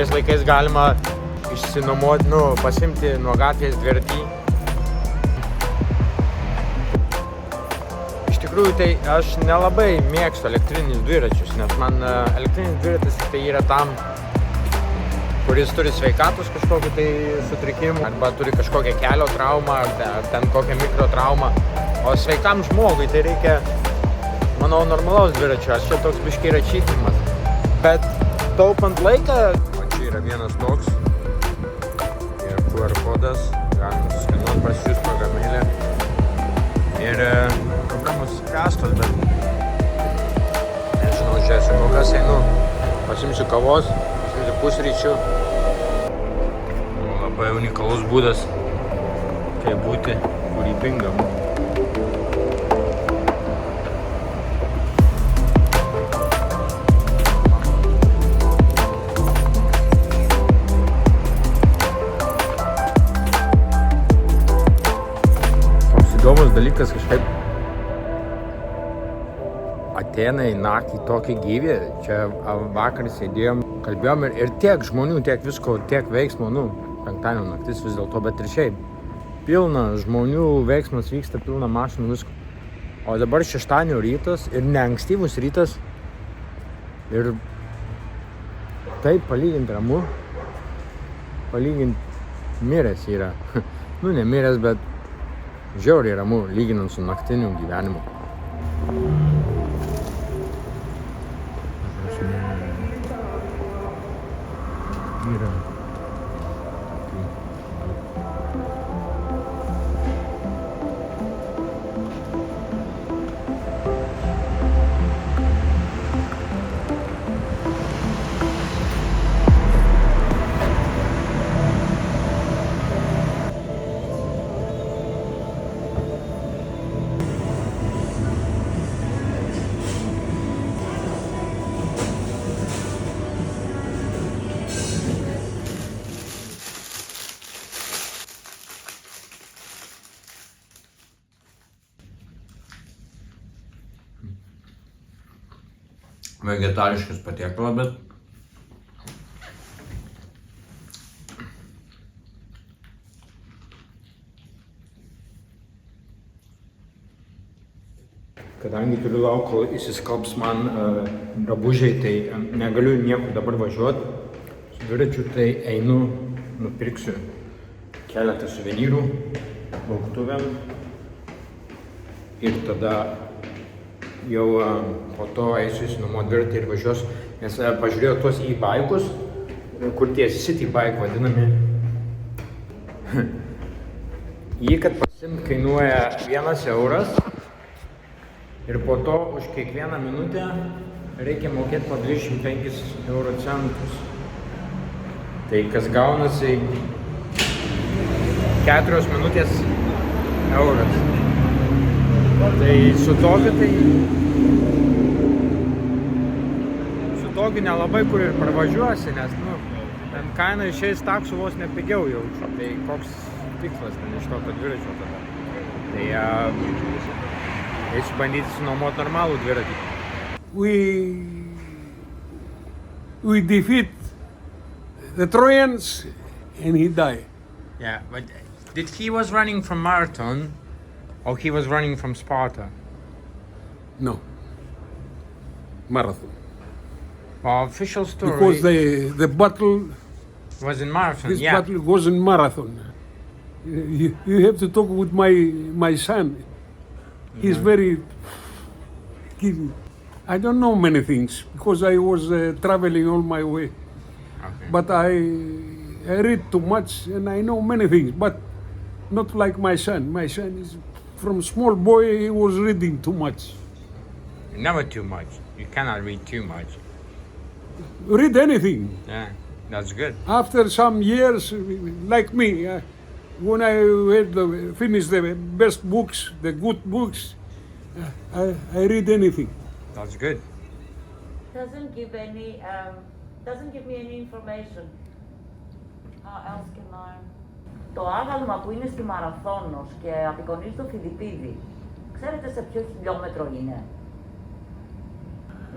šiais laikais galima išsinuomoti, pasimti nuo gatvės dviratį. Iš tikrųjų, tai aš nelabai mėgstu elektrinius dviračius, nes man elektrinis dviratis tai yra tam, kuris turi sveikatos kažkokį tai sutrikimą, arba turi kažkokią kelio traumą, ar ten kokią mikrotraumą. O sveikam žmogui tai reikia, manau, normalaus dviračio, aš čia toks biškai yra čytinimas. Bet taupant laiką, o čia yra vienas toks, yra QR kodas, galima suskenuoti, prasiųsti programėlę. Ir problemos spręstos, bet nežinau, žiūrėsiu, kol kas einu, pasimsiu kavos, pasimsiu pusryčių. Labai unikalus būdas, kaip būti kūrybingam. Įdomus dalykas, kažkaip Atėnai naktį tokį gyvį, čia vakar sėdėjom, kalbėjom ir tiek žmonių, tiek visko, tiek veiksmo, penktadienio naktis vis dėlto, bet ir šiaip pilna žmonių, veiksmas vyksta, pilna mašinų, visko. O dabar šeštadienio rytas ir neankstyvus rytas ir taip palyginti ramu, palyginti miręs yra, ne miręs, bet žiauriai ramu, lyginant su naktiniu gyvenimu. Vegetariškas patiekalas, bet kadangi turiu laukti, kol įsiskalbs man drabužiai, tai negaliu niekur dabar važiuoti. Su dviračiu tai einu, nupirksiu keletą suvenyrų lauktuvėm ir tada jau po to eisiu išsinuomoti dviratį ir važiuosiu, nes pažiūrėjau tuos e-baikus, kur tie city bike vadinami. Jį, kad pasimt, kainuoja 1 euras ir po to už kiekvieną minutę reikia mokėti po 25 euro centus. Tai kas gaunasi 4 minutės euras. Tai su tokiu nelabai kur ir pravažiuosi, nes ten kaina išeis taksų vos nepigiau jaučiu. Tai koks tikslas ten iš tokio dviračio tada. Tai eisiu bandyti sunuomoti normalų dviratį. We defeat the Trojans and he died. Yeah, but did he was running from marathon or he was running from Sparta? No. Marathon. Official story. Because the battle was in marathon. This battle was in marathon. You have to talk with my son. He's very. I don't know many things because I was traveling all my way. Okay. But I read too much and I know many things, but not like my son. My son is from small boy. He was reading too much. Never too much. You cannot read too much. Read anything. Yeah, that's good. After some years, like me, when I had finished the best books, the good books, I read anything. That's good. Doesn't give me any information. How else can I? Το άγαλμα που είναι στη Μαραθώνος και απεικονίζει το Φιδιππίδι, ξέρετε σε ποιο χιλιόμετρο είναι?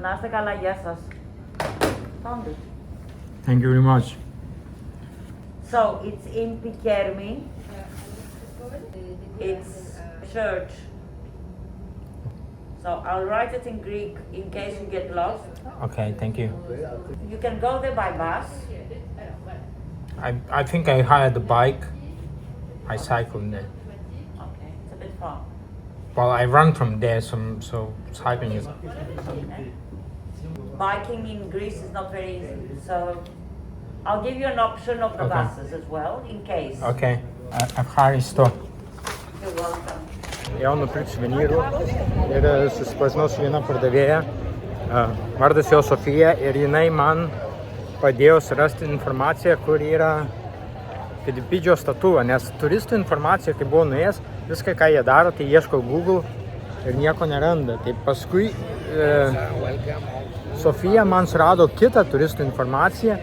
Να είστε καλά, γεια σας. Found it. Thank you very much. So it's in Pikermi. It's church. So I'll write it in Greek in case you get lost. Okay, thank you. You can go there by bus. I think I hired a bike. I cycled there. Okay, it's a bit far. Well, I run from there, so cycling is... Okay. Biking in Greece is not very easy, so I'll give you an option of the Okay. buses as well, in case. Okay, Ευχαριστώ. You're welcome. Jau nupirksiu suvenyrų ir susipažinau su viena pardavėja. Vardas jo Sofija ir jinai man padėjo surasti informaciją, kur yra Filipidžio statula, nes turistų informacija, kai buvau nuėjęs, viską, ką jie daro, tai ieško Google ir nieko neranda. Tai paskui Sofija man surado kitą turistų informaciją,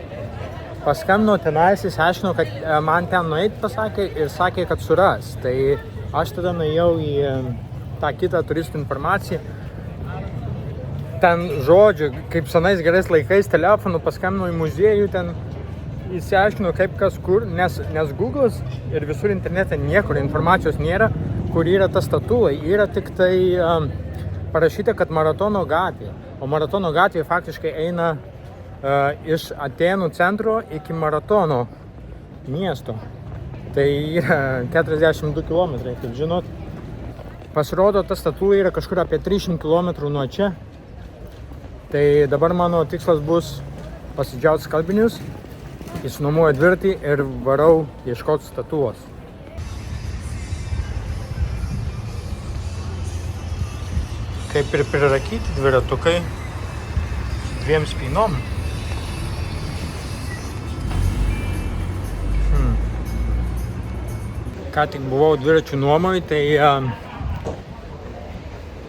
paskambinau tenais, jis aiškino, kad man ten nueit pasakė ir sakė, kad suras. Tai aš tada nuėjau į tą kitą turistų informaciją. Ten žodžiu, kaip senais gerais laikais telefonu paskambinau į muziejų, ten įsiaiškinu kaip kas kur, nes Google'as ir visur internete niekur informacijos nėra, kur yra ta statula. Yra tik tai parašyta, kad Maratono gatvė. O Maratono gatvė faktiškai eina iš Atėnų centro iki Maratono miesto. Tai yra 42 km, kaip žinot. Pasirodo, ta statula yra kažkur apie 300 km nuo čia. Tai dabar mano tikslas bus pasidžiauti skalbinius, išsinuomoju dviratį ir varau ieškoti statulos. Kaip ir prirakyti dviratukai dviem spynom. Ką tik buvau dviračių nuomoj, tai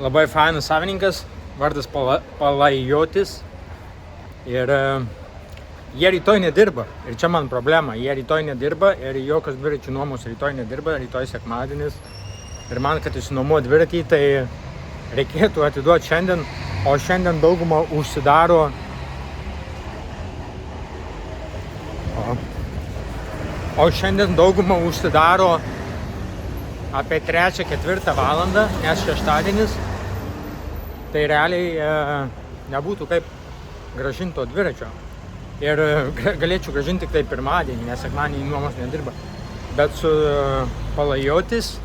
labai fainas savininkas, vardas Palajotis. Ir jie rytoj nedirba. Ir čia man problema. Jie rytoj nedirba ir jokios dviračių nuomos rytoj nedirba, rytoj sekmadienis. Ir man, kad išsinuomuoju dviratį, tai reikėtų atiduoti šiandien, o šiandien dauguma užsidaro apie 3-4 valandą, nes šeštadienis. Tai realiai nebūtų kaip grąžinti to dviračio. Ir galėčiau grąžinti tik tai pirmadienį, nes sekmadienį nuomos nedirba. Bet su Palajotis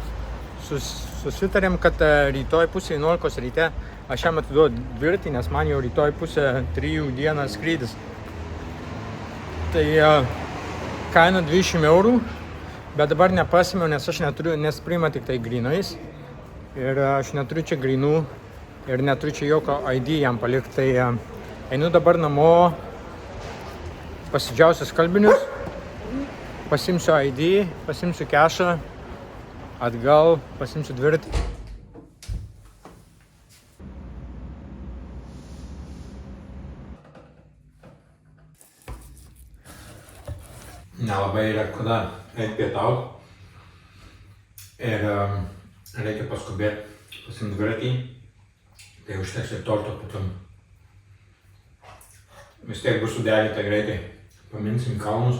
susitarėm, kad rytoj pusė 11 ryte aš jam atiduodu dviratį, nes man jau rytoj pusė 3 dieną skrydis. Tai kaina 200 eurų, bet dabar nepasimiau, nes aš neturiu, nes priima tik tai grynais. Ir aš neturiu čia grynų ir neturiu čia jokio ID jam palikti. Tai einu dabar namo, pasidžiausiu skalbinius, pasimsiu ID, pasimsiu kešą, atgal pasimsiu dviratį. Nelabai yra kada eiti pietauti ir reikia paskubėti pasimti dviratį, tai užteks ir torto pietum. Vis tiek bus suderinta greitai. Paminsim kalnus.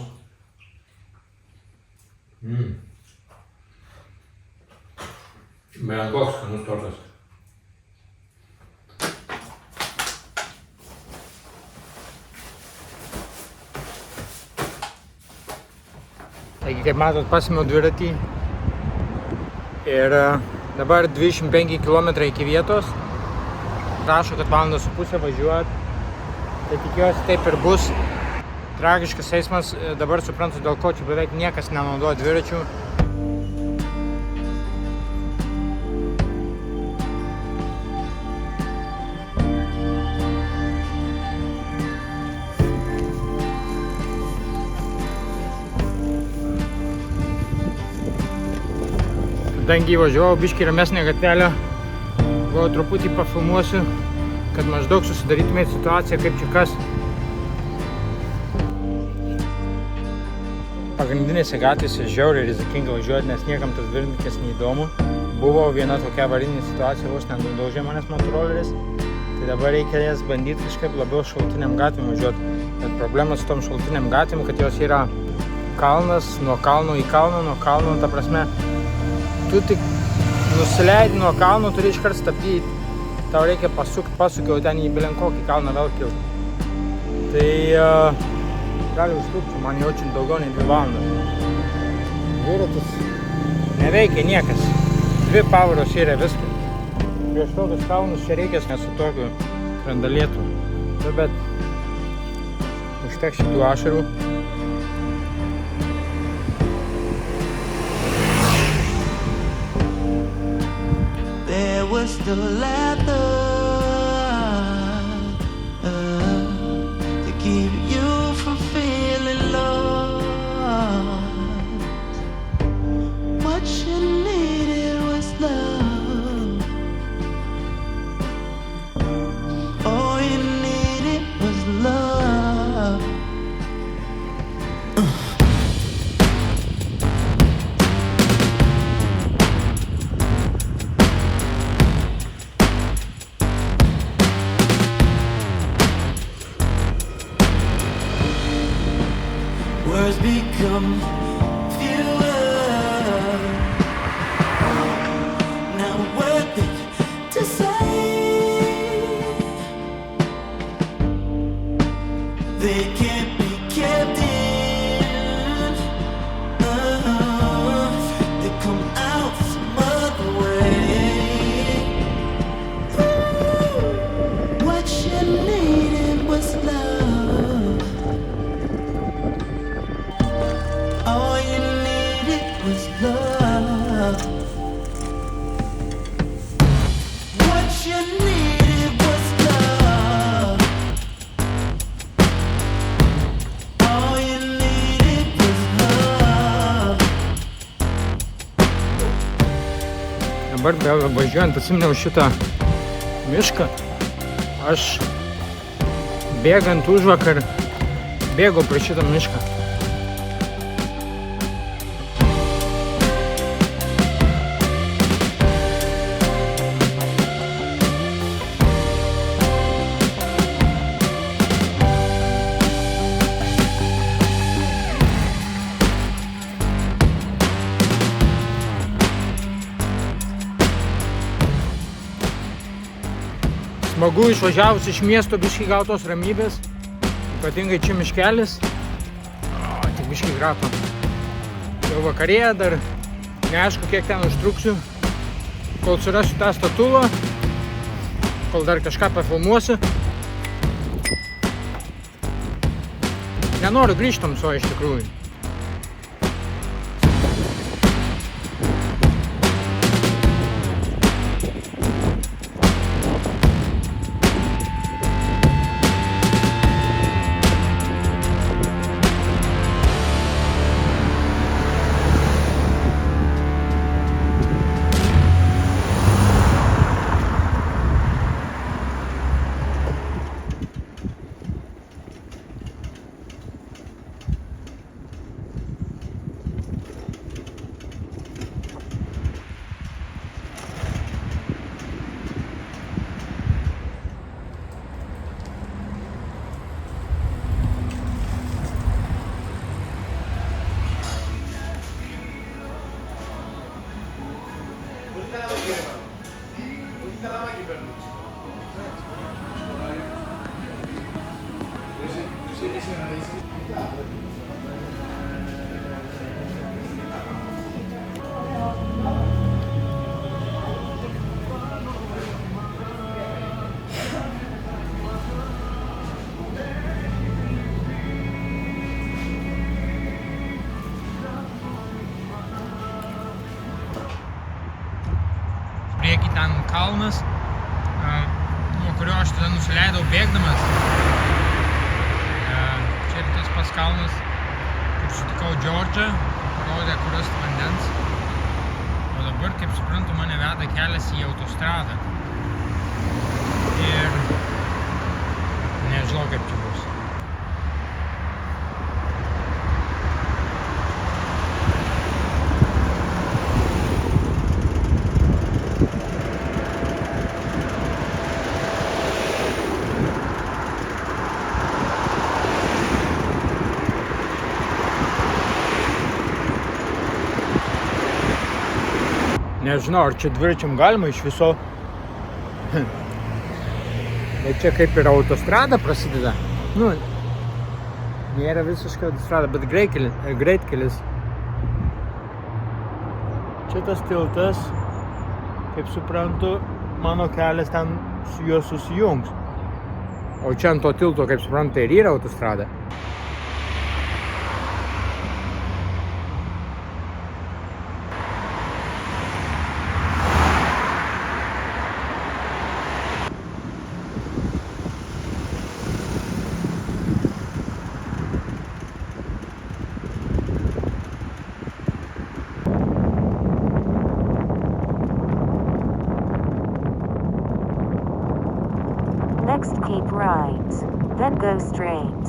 Bent koks skanus tortas. Taigi, kaip matot, pasimiau dviratį ir dabar 25 km iki vietos. Rašo, kad 1,5 valandą važiuot. Tai tikiuosi taip ir bus. Tragiškas eismas, dabar suprantu, dėl ko čia beveik niekas nenaudoja dviračių. Kadangi važiavau biškį ramesnę gatvelę, buvo truputį pafilmuosiu, kad maždaug susidarytumėte situaciją, kaip čia kas. Pagrindinėse gatvėse žiauriai rizikinga važiuoti, nes niekam tas dviratininkas neįdomu. Buvo viena tokia avarinė situacija, vos nedaužė manęs motoroleris. Tai dabar reikia jas bandyti kažkaip labiau šalutiniam gatvėm važiuoti. Bet problema su tom šalutiniam gatvėm, kad jos yra kalnas, nuo kalno į kalną, nuo kalno, ta prasme, tu tik nusileidi nuo kalno, turi iškart stabdyti, tau reikia pasuki, jau ten į bilenkokį kalną vėl kilti. Tai gali užtrukti, man jaučiu daugiau nei 2 valandas. Dviratis neveikia niekas, 2 pavaros yra viskas. Prieš tokius kalnus čia reikės su tokiu randalėtu. Bet užteks šitų ašarų. There was still laughter to keep you from feeling lost. What you needed was love. All you needed was love. Words become fewer, not worth it to say. They can't be kept in. They come out some other way. What you needed was love. All you needed was love. What you needed was love. All you needed was love. Dabar važiuojant atsiminiau šitą mišką. Aš bėgant užvakar bėgau prie šitą mišką. Smagu išvažiavus iš miesto biškį gautos ramybės, ypatingai čia miškelis. Tik biškį grato. Jau vakarėje dar neaišku, kiek ten užtruksiu, kol surasiu tą statulą, kol dar kažką pafilmuosiu. Nenoriu grįžti tamsoje iš tikrųjų. Prieki ten kalnas, nuo kurio aš tada nusileidau bėgdamas. Čia ir tas pats kalnas, kur sutikau Džordžą, parodė, kur rasti vandens. O dabar, kaip suprantu, mane veda kelias į autostradą. Ir nežinau, kaip čia bus. Nežinau, ar čia dviračiam galima iš viso. Bet čia kaip ir autostrada prasideda. Nu, nėra visiškai autostrada, bet greitkelis. Čia tas tiltas, kaip suprantu, mano kelias ten su juo susijungs. O čia ant to tilto, kaip suprantu, ir yra autostrada. Next keep right, then go straight.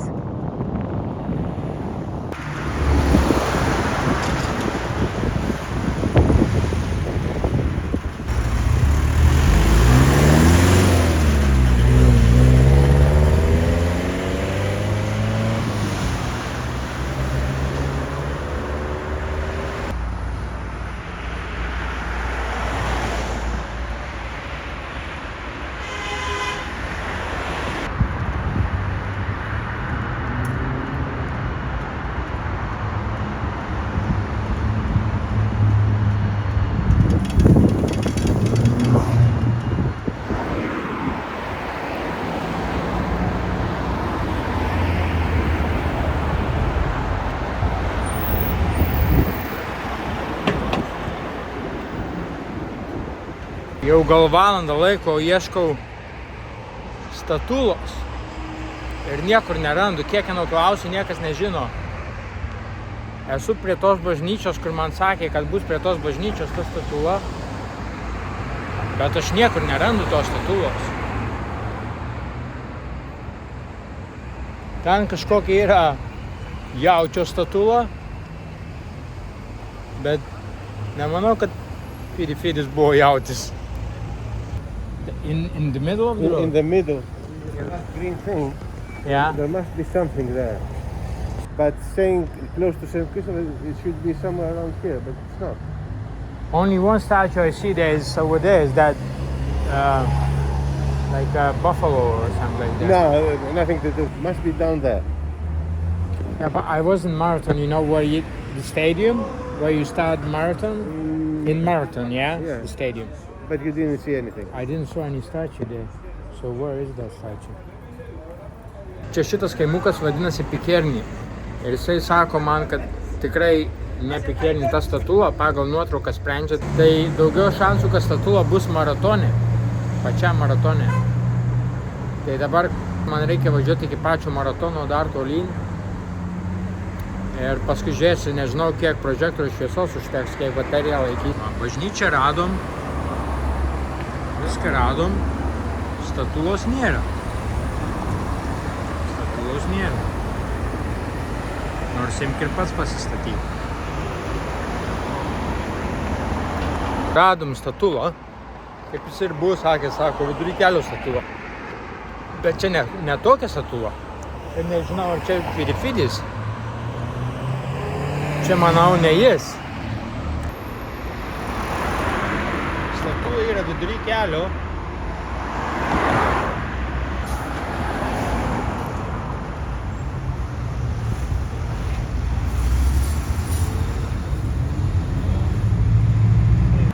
Jau gal valandą laiko ieškau statulos ir niekur nerandu, kiekvieno klausiu, niekas nežino. Esu prie tos bažnyčios, kur man sakė, kad bus prie tos bažnyčios ta statula, bet aš niekur nerandu tos statulos. Ten kažkokia yra jaučio statula, bet nemanau, kad Fidis buvo jautis. In the middle of the road? In the middle, that green thing, Yeah. there must be something there. But saying close to St. Christopher, it should be somewhere around here, but it's not. Only one statue I see there is over there. Is that like a buffalo or something like that? No, nothing to do. Must be down there. Yeah, but I was in Marathon. You know where the stadium where you start marathon? In Marathon, yeah? Yeah. The stadium. But you didn't see anything. I didn't saw any statue there. So where is that statue? Čia šitas kaimukas vadinasi Pikerni. Ir jisai sako man, kad tikrai ne Pikerni ta statula, pagal nuotrauką sprendžia, tai daugiau šansų, kad statula bus maratone, pačiam maratone. Tai dabar man reikia važiuoti iki pačio maratono dar tolyn. Ir paskui žiūrėsiu, nežinau, kiek prožektorių šviesos užteks, kiek bateriją laikys. Bažnyčią radom, viską radom, statulos nėra. Statulos nėra. Nors imk ir pats pasistatyti. Radom statulą, kaip jis ir buvo sakė, sako, vidury kelio statula. Bet čia ne tokia statula. Ir nežinau, ar čia Fidis. Čia, manau, ne jis. Statula yra vidury kelio.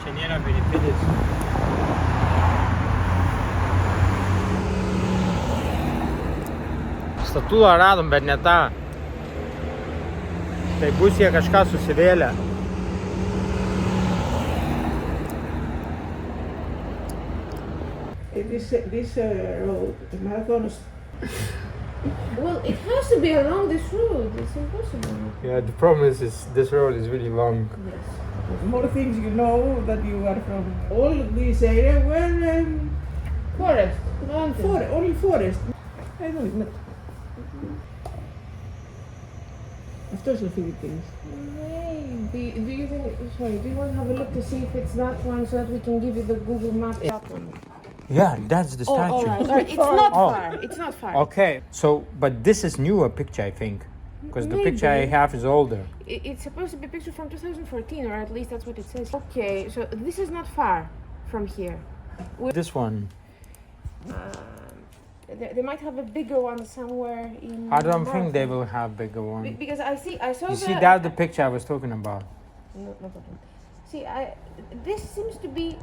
Čia nėra Fidis. Statulą radom, bet ne tą. Tai bus jie kažką susivėlę. This road, the marathon is Well, it has to be along this road. It's impossible. Yeah, the problem is this road is really long. more things you know that you are from all this area were Forest, mountain. only forest. I know it, but αυτός είναι Philippines. Maybe. Do you think? Sorry. Do you want to have a look to see if it's that one, so that we can give you the Google map? That one. Yeah, that's the Oh, statue. all right. All right. It's not Oh. far. It's not far. Okay, so, but this is newer picture, I think. Because the picture I have is older. It's supposed to be a picture from 2014, or at least that's what it says. Okay, so this is not far from here. This one. They might have a bigger one somewhere in. I don't think they Marathon. will have bigger one. Because I saw. You see, that's the picture I was talking about. No problem. See, this seems to be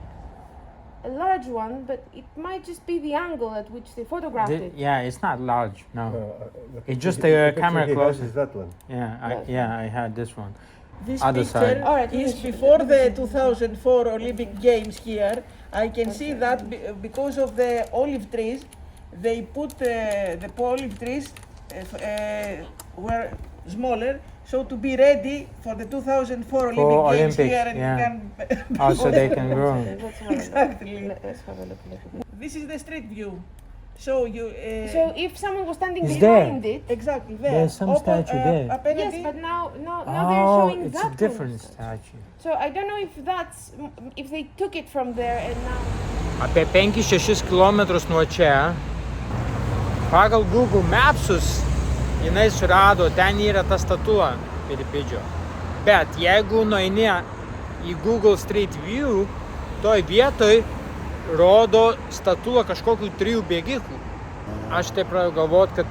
a large one, but it might just be the angle at which they photographed it. Yeah, it's not large. No. Look, It's just the the picture camera he has closes. is that one. I had this one. This Other picture side. All right, is yes. before the 2004 Olympic Games here. I can see that because of the olive trees, they put the olive trees were smaller, so to be ready for the 2004 Olympic Games Olympics, here and yeah. can Also, they can grow. Let's have a look. Exactly. Let's have a look. This is the street view. So you So if someone was standing It's behind it, exactly there. There's some statue there. yes, but now they're Oh, showing it's that a different one. statue. So I don't know if they took it from there and now. Apie 5-6 km nuo čia, pagal Google Mapsus, jinai surado, ten yra ta statula Filipidžio. Bet jeigu nueini į Google Street View, toj vietoj rodo statulą kažkokių 3 bėgikų. Aš taip pradėjau galvoti, kad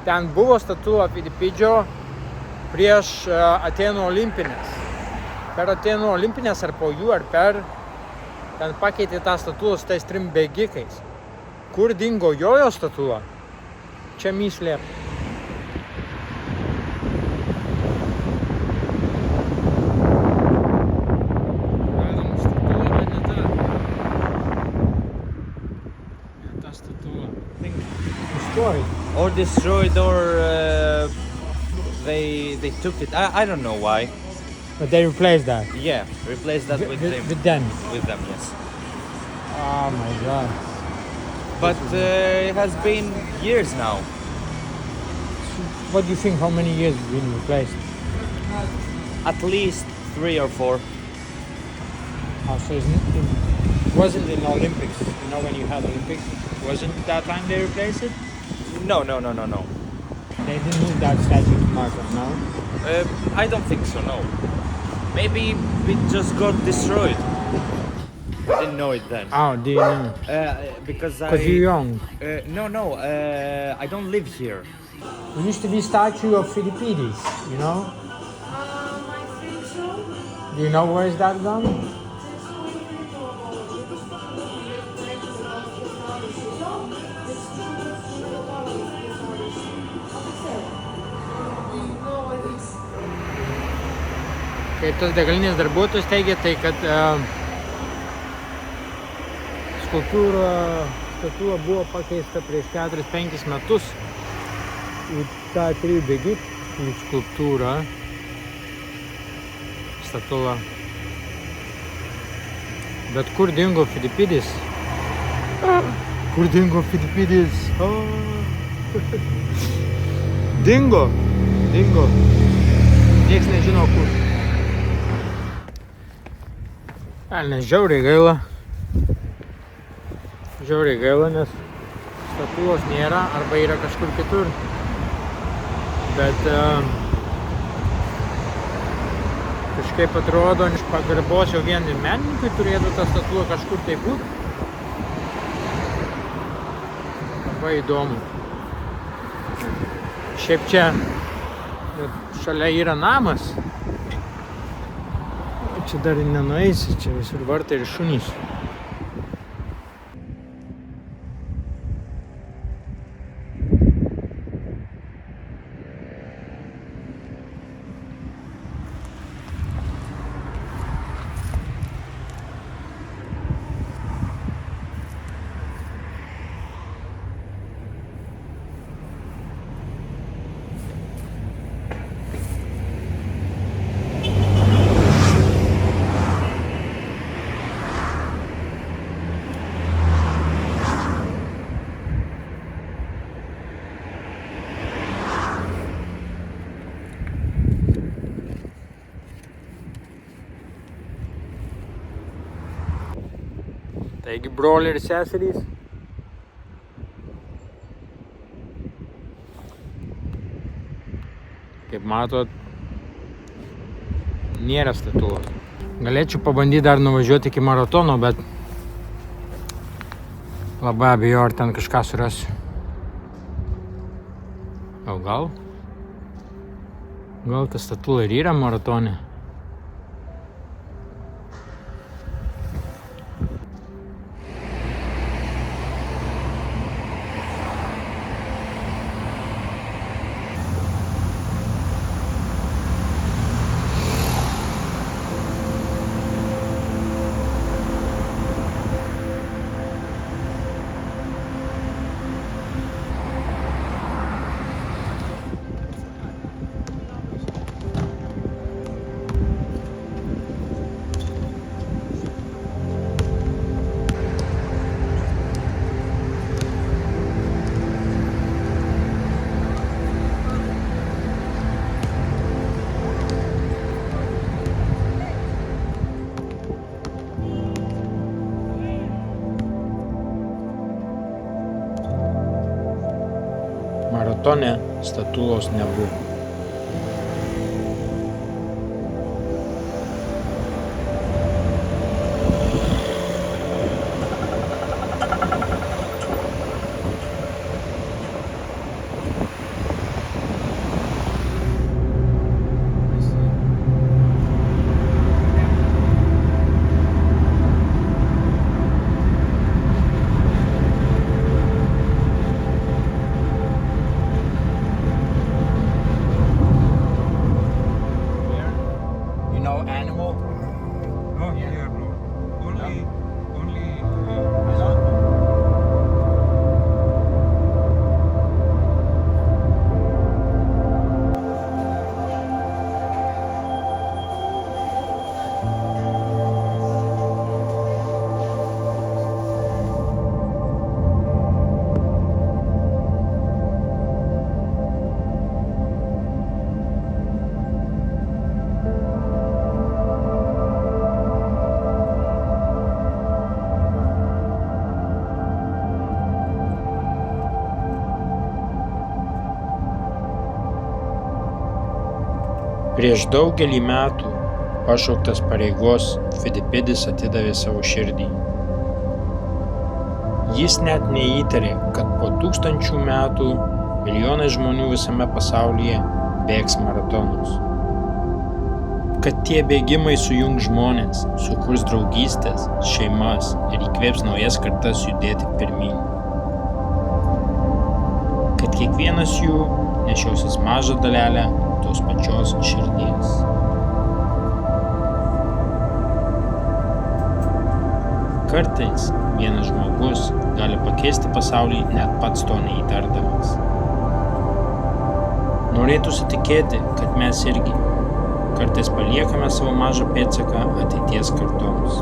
ten buvo statula Filipidžio prieš Atėnų olimpinės. Per Atėnų olimpinės ar po jų, ar per, ten pakeitė tą statulą su tais 3 bėgikais. Kur dingo jojo statula? Čia mįslė. Or destroyed, or they took it. I don't know why. But they replaced that. Yeah, replace that with them. With them. With them, yes. Oh my god. But it has been years now. What do you think, how many years it's been replaced? At least 3 or 4. Oh, so it wasn't in Olympics. You know when you had Olympics? Wasn't that time they replaced it? No. They didn't move that statue to Marathon, no? I don't think so, no. Maybe it just got destroyed. I didn't know it then. Oh, do you know? Because You're young. No, I don't live here. There used to be a statue of Philippides, you know? I think so. Do you know where is that gone? Kaip tas degalinės darbuotojas teigia, tai kad statula buvo pakeista prieš 4-5 metus į tą 3 bėgikų skulptūrą. Statula. Bet kur dingo Filipidis? Kur dingo Filipidis? Dingo. Niekas nežino kur. Nes žiauriai gaila, nes statulos nėra arba yra kažkur kitur. Bet kažkaip atrodo, iš pagarbos jau vien menininkui turėtų ta statula kažkur tai būti. Labai įdomu. Šiaip čia šalia yra namas. Čia dar nenueisi, čia visur vartai ir šunys. Taigi, broliai ir seserys, Kaip matot, nėra statulos. Galėčiau pabandyti dar nuvažiuoti iki maratono, bet labai abejoju, ar ten kažką surasiu. Gal ta statula ir yra maratone. Maratone statulos nebuvo. Prieš daugelį metų pašauktas pareigos Fidipidis atidavė savo širdį. Jis net neįtarė, kad po 1000 metų milijonai žmonių visame pasaulyje bėgs maratonus. Kad tie bėgimai sujungs žmonės, sukurs draugystės, šeimas ir įkvėps naujas kartas judėti pirmyn. Kad kiekvienas jų nešiosis mažą dalelę tos pačios širdies. Kartais vienas žmogus gali pakeisti pasaulį net pats to neįtardamas. Norėtųsi tikėti, kad mes irgi kartais paliekame savo mažą pėdsaką ateities kartoms.